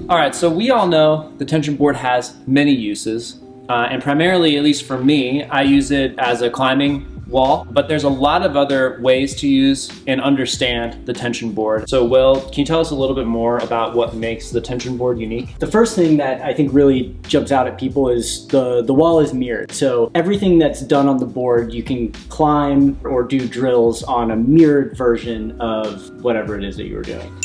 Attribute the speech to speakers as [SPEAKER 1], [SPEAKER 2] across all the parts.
[SPEAKER 1] All right, so we all know the tension board has many uses, and primarily, at least for me, I use it as a climbing wall, but there's a lot of other ways to use and understand the tension board. So Will, can you tell us a little bit more about what makes the tension board unique?
[SPEAKER 2] The first thing that I think really jumps out at people is the wall is mirrored. So everything that's done on the board, you can climb or do drills on a mirrored version of whatever it is that you were doing.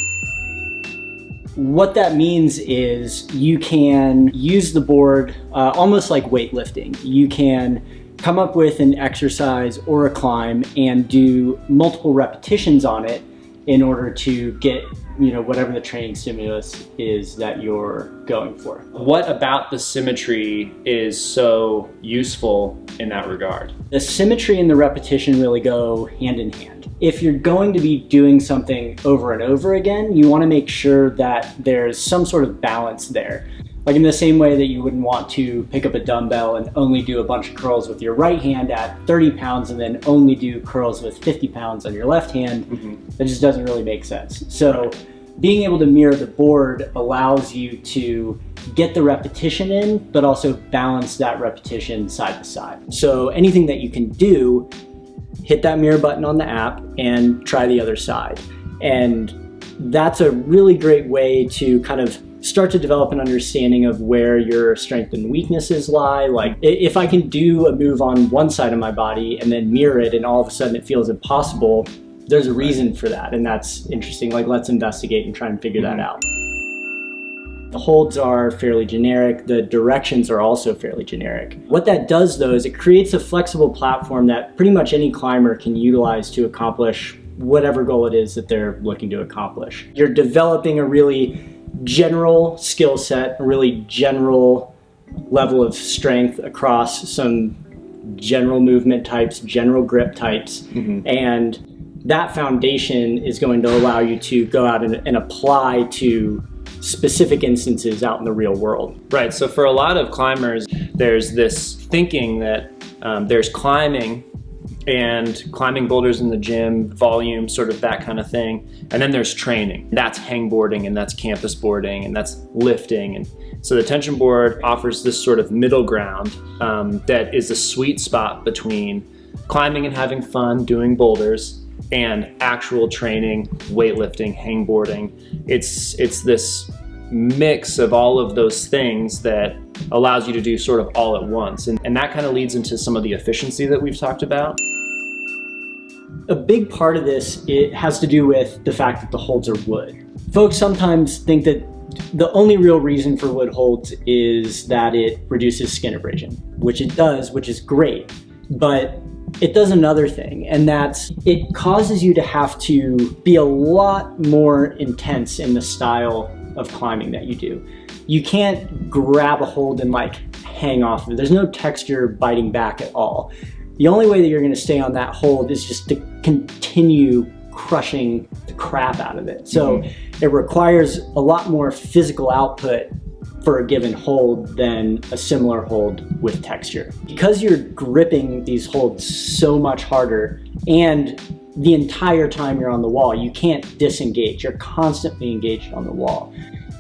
[SPEAKER 2] What that means is you can use the board almost like weightlifting. You can come up with an exercise or a climb and do multiple repetitions on it in order to get, whatever the training stimulus is that you're going for.
[SPEAKER 1] What about the symmetry is so useful in that regard?
[SPEAKER 2] The symmetry and the repetition really go hand in hand. If you're going to be doing something over and over again, you want to make sure that there's some sort of balance there. Like in the same way that you wouldn't want to pick up a dumbbell and only do a bunch of curls with your right hand at 30 pounds and then only do curls with 50 pounds on your left hand, that just doesn't really make sense. So being able to mirror the board allows you to get the repetition in, but also balance that repetition side to side. So anything that you can do, hit that mirror button on the app and try the other side. And that's a really great way to kind of start to develop an understanding of where your strengths and weaknesses lie. Like if I can do a move on one side of my body and then mirror it and all of a sudden it feels impossible, there's a reason for that, and that's interesting. Like, let's investigate and try and figure that out. The holds are fairly generic. The directions are also fairly generic. What that does though is it creates a flexible platform that pretty much any climber can utilize to accomplish whatever goal it is that they're looking to accomplish. You're developing a really general skill set, a really general level of strength across some general movement types, general grip types, and that foundation is going to allow you to go out and apply to specific instances out in the real world.
[SPEAKER 1] Right, so for a lot of climbers, there's this thinking that there's climbing and climbing boulders in the gym, volume, sort of that kind of thing. And then there's training. That's hangboarding and that's campus boarding and that's lifting. And so the tension board offers this sort of middle ground that is a sweet spot between climbing and having fun, doing boulders, and actual training, weightlifting, hangboarding. It's this mix of all of those things that allows you to do sort of all at once. And that kind of leads into some of the efficiency that we've talked about.
[SPEAKER 2] A big part of this, it has to do with the fact that the holds are wood. Folks sometimes think that the only real reason for wood holds is that it reduces skin abrasion, which it does, which is great, but it does another thing, and that's it causes you to have to be a lot more intense in the style of climbing that you do. You can't grab a hold and like hang off of it. There's no texture biting back at all. The only way that you're going to stay on that hold is just to continue crushing the crap out of it. So it requires a lot more physical output for a given hold than a similar hold with texture. Because you're gripping these holds so much harder and the entire time you're on the wall, you can't disengage. You're constantly engaged on the wall.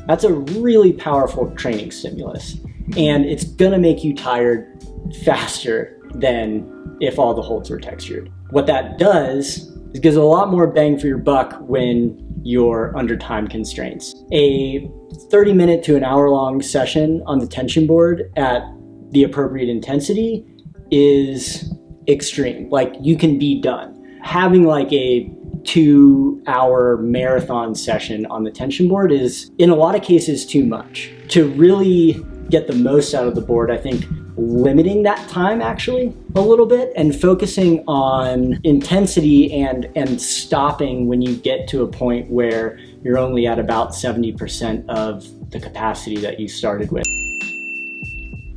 [SPEAKER 2] That's a really powerful training stimulus, and it's gonna make you tired faster than if all the holds were textured. What that does is gives a lot more bang for your buck when you're under time constraints. A 30-minute to an hour-long session on the tension board at the appropriate intensity is extreme. Like, you can be done. Having like a 2-hour marathon session on the tension board is, in a lot of cases, too much. To really get the most out of the board, I think limiting that time actually a little bit and focusing on intensity and stopping when you get to a point where you're only at about 70% of the capacity that you started with.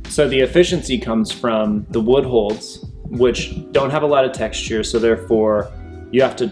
[SPEAKER 1] So the efficiency comes from the wood holds, which don't have a lot of texture, so therefore you have to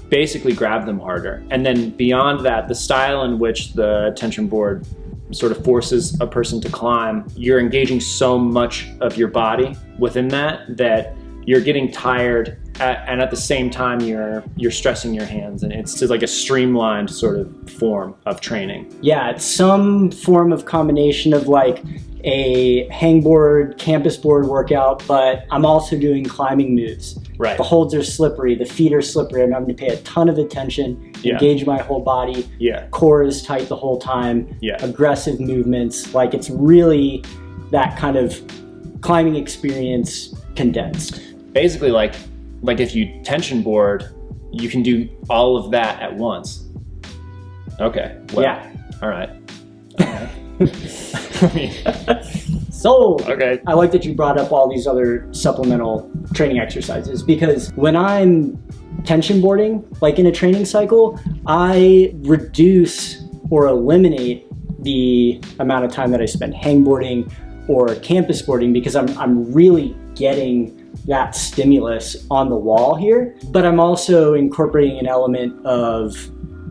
[SPEAKER 1] basically grab them harder. And then beyond that, the style in which the tension board sort of forces a person to climb, you're engaging so much of your body within that you're getting tired and at the same time you're stressing your hands, and it's just like a streamlined sort of form of training.
[SPEAKER 2] Yeah, it's some form of combination of like a hangboard, campus board workout, but I'm also doing climbing moves.
[SPEAKER 1] Right.
[SPEAKER 2] The holds are slippery, the feet are slippery. I'm having to pay a ton of attention, engage my whole body.
[SPEAKER 1] Yeah.
[SPEAKER 2] Core is tight the whole time.
[SPEAKER 1] Yeah.
[SPEAKER 2] Aggressive movements. Like it's really that kind of climbing experience condensed.
[SPEAKER 1] Basically, like if you tension board, you can do all of that at once. Okay. Well,
[SPEAKER 2] yeah.
[SPEAKER 1] All right.
[SPEAKER 2] So,
[SPEAKER 1] okay.
[SPEAKER 2] I like that you brought up all these other supplemental training exercises, because when I'm tension boarding, like in a training cycle, I reduce or eliminate the amount of time that I spend hangboarding or campus boarding, because I'm really getting that stimulus on the wall here, but I'm also incorporating an element of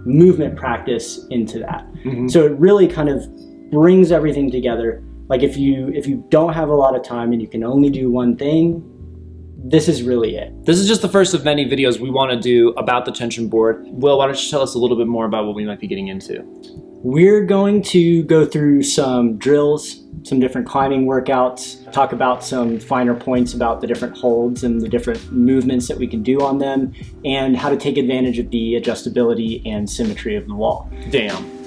[SPEAKER 2] movement practice into that.
[SPEAKER 1] Mm-hmm.
[SPEAKER 2] So it really kind of brings everything together. Like if you don't have a lot of time and you can only do one thing, this is really it.
[SPEAKER 1] This is just the first of many videos we want to do about the tension board. Will, why don't you tell us a little bit more about what we might be getting into?
[SPEAKER 2] We're going to go through some drills, some different climbing workouts, talk about some finer points about the different holds and the different movements that we can do on them, and how to take advantage of the adjustability and symmetry of the wall.
[SPEAKER 1] Damn.